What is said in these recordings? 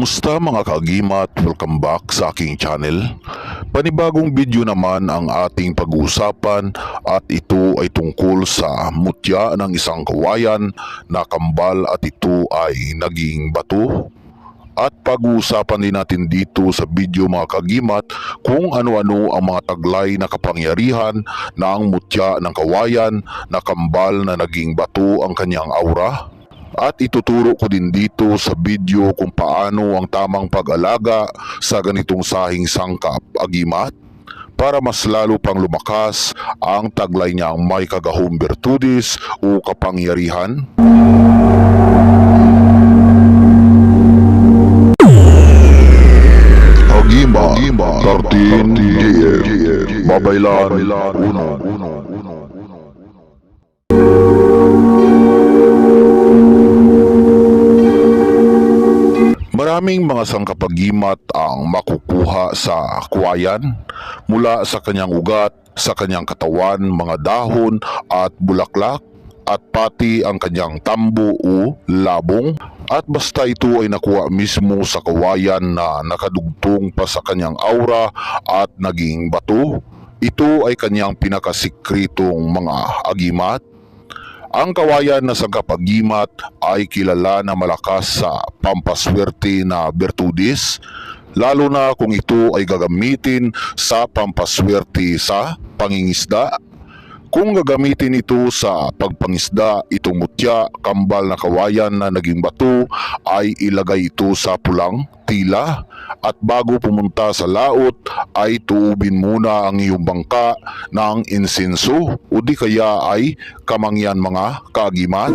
Kumusta mga kaagimat? Welcome back sa aking channel. Panibagong video naman ang ating pag-uusapan at ito ay tungkol sa mutya ng isang kawayan na kambal at ito ay naging bato. At pag-uusapan din natin dito sa video mga kagimat kung ano-ano ang mga taglay na kapangyarihan ng mutya ng kawayan na kambal na naging bato ang kanyang aura. At ituturo ko din dito sa video kung paano ang tamang pag-alaga sa ganitong sahing sangkap agimat para mas lalo pang lumakas ang taglay niyang may kagahong bertudis o kapangyarihan. Agima 13 GM Babaylan 1. Maraming mga sangkapagimat ang makukuha sa kawayan mula sa kanyang ugat, sa kanyang katawan, mga dahon at bulaklak at pati ang kanyang tambo o labong. At basta ito ay nakuha mismo sa kawayan na nakadugtong pa sa kanyang aura at naging bato, ito ay kanyang pinakasikretong mga agimat. Ang kawayan na sangkapagimat ay kilala na malakas sa pampaswerte na bertudis, lalo na kung ito ay gagamitin sa pampaswerte sa pangingisda. Kung gagamitin ito sa pagpangisda, itong mutya, kambal na kawayan na naging bato ay ilagay ito sa pulang tila at bago pumunta sa laot ay tuubin muna ang iyong bangka ng insenso o di kaya ay kamangyan mga kaagimat.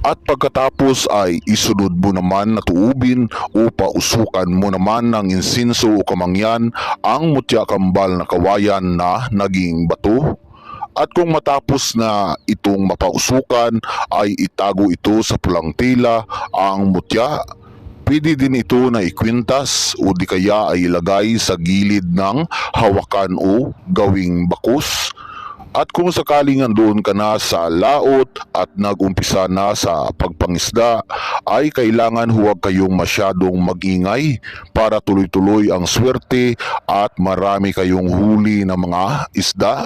At pagkatapos ay isunod mo naman na tuubin o pausukan mo naman ng insenso o kamangyan ang mutya kambal na kawayan na naging bato. At kung matapos na itong mapausukan ay itago ito sa pulang tila ang mutya. Pwede din ito na ikwintas o di kaya ay ilagay sa gilid ng hawakan o gawing bakos. At kung sakaling andoon ka na sa laot at nag-umpisa na sa pagpangisda, ay kailangan huwag kayong masyadong mag-ingay para tuloy-tuloy ang swerte at marami kayong huli na mga isda.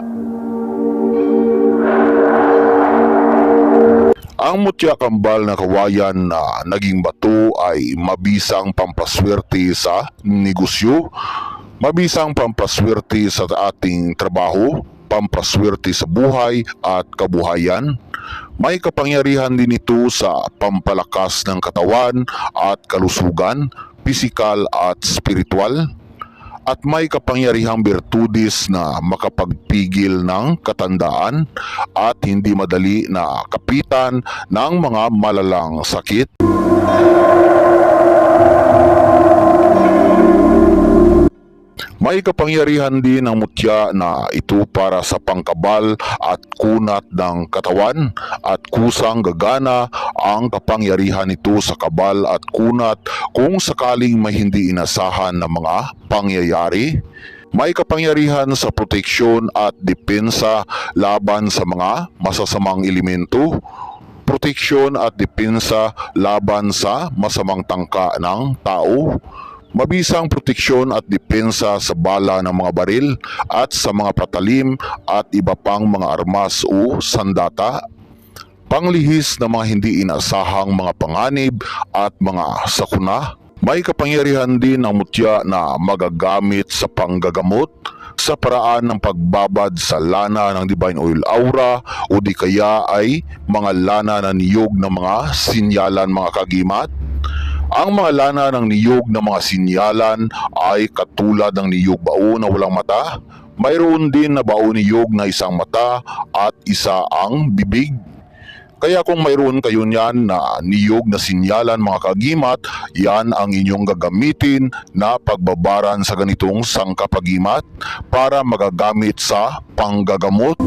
Ang mutya kambal na kawayan na naging bato ay mabisang pampaswerte sa negosyo, mabisang pampaswerte sa ating trabaho, pampaswerte sa buhay at kabuhayan. May kapangyarihan din ito sa pampalakas ng katawan at kalusugan, pisikal at spiritual. At may kapangyarihang bertudis na makapagpigil ng katandaan at hindi madali na kapitan ng mga malalang sakit. May kapangyarihan din ang mutya na ito para sa pangkabal at kunat ng katawan at kusang gagana ang kapangyarihan nito sa kabal at kunat kung sakaling may hindi inasahan na mga pangyayari. May kapangyarihan sa proteksyon at depensa laban sa mga masasamang elemento, proteksyon at depensa laban sa masamang tangka ng tao, mabisang proteksyon at depensa sa bala ng mga baril at sa mga patalim at iba pang mga armas o sandata, panglihis na mga hindi inasahang mga panganib at mga sakuna. May kapangyarihan din ang mutya na magagamit sa panggagamot sa paraan ng pagbabad sa lana ng divine oil aura o di kaya ay mga lana na niyog ng mga sinyalan mga kagimat. Ang mga lana ng niyog ng mga sinyalan ay katulad ng niyog bao na walang mata. Mayroon din na bao niyog na isang mata at isa ang bibig. Kaya kung mayroon kayo niyan na niyog na sinyalan mga kagimat, yan ang inyong gagamitin na pagbabaran sa ganitong sangkapagimat para magagamit sa panggagamot.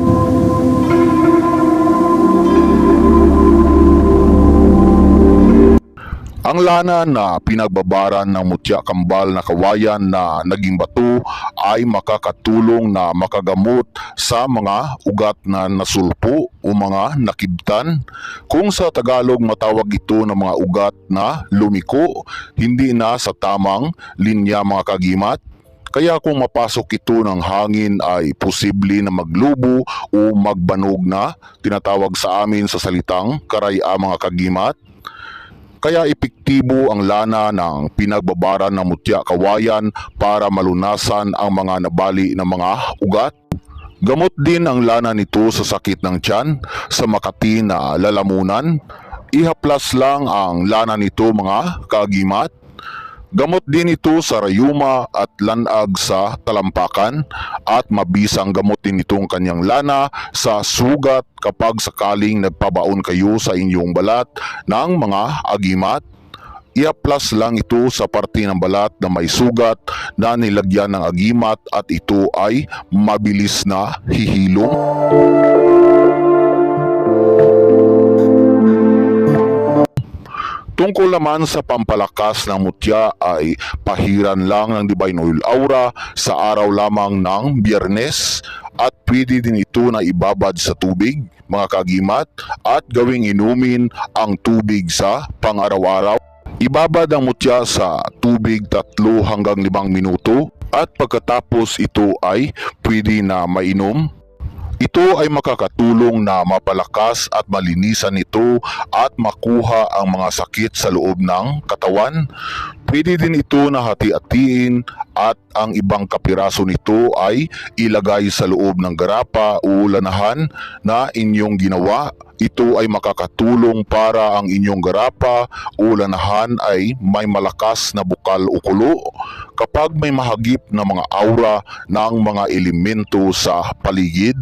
Ang lana na pinagbabaran ng mutya kambal na kawayan na naging bato ay makakatulong na makagamot sa mga ugat na nasulpo o mga nakibtan. Kung sa Tagalog matawag ito ng mga ugat na lumiko, hindi na sa tamang linya mga kagimat. Kaya kung mapasok ito ng hangin ay posible na maglubo o magbanog na tinatawag sa amin sa salitang karaya mga kagimat. Kaya epektibo ang lana ng pinagbabaran ng mutya kawayan para malunasan ang mga nabali na mga ugat. Gamot din ang lana nito sa sakit ng tiyan, sa makati na lalamunan. Ihaplas lang ang lana nito mga kagimat. Gamot din ito sa rayuma at lanag sa talampakan at mabisang gamot din itong kanyang lana sa sugat kapag sakaling nagpabaon kayo sa inyong balat ng mga agimat. I-plus lang ito sa parte ng balat na may sugat na nilagyan ng agimat at ito ay mabilis na hihilom. Tungkol naman sa pampalakas ng mutya ay pahiran lang ng Divine Oil Aura sa araw lamang ng Biyernes at pwede din ito na ibabad sa tubig mga kagimat at gawing inumin ang tubig sa pang-araw-araw. Ibabad ang mutya sa tubig 3 hanggang 5 minuto at pagkatapos ito ay pwede na mainom. Ito ay makakatulong na mapalakas at malinisan ito at makuha ang mga sakit sa loob ng katawan. Pwede din ito na hati-hatiin at ang ibang kapiraso nito ay ilagay sa loob ng garapa o lanahan na inyong ginawa. Ito ay makakatulong para ang inyong garapa o lanahan ay may malakas na bukal o kulo kapag may mahagip na mga aura ng mga elemento sa paligid.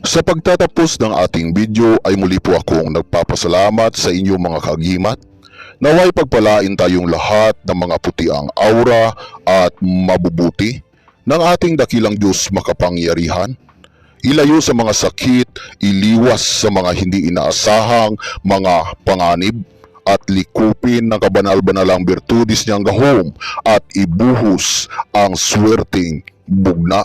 Sa pagtatapos ng ating video ay muli po akong nagpapasalamat sa inyong mga kagimat. Naway pagpalain tayong lahat ng mga putiang aura at mabubuti ng ating dakilang Diyos makapangyarihan. Ilayo sa mga sakit, iliwas sa mga hindi inaasahang mga panganib, at likupin ng kabanal-banalang birtudis niyang gahom at ibuhos ang swerteng bugna.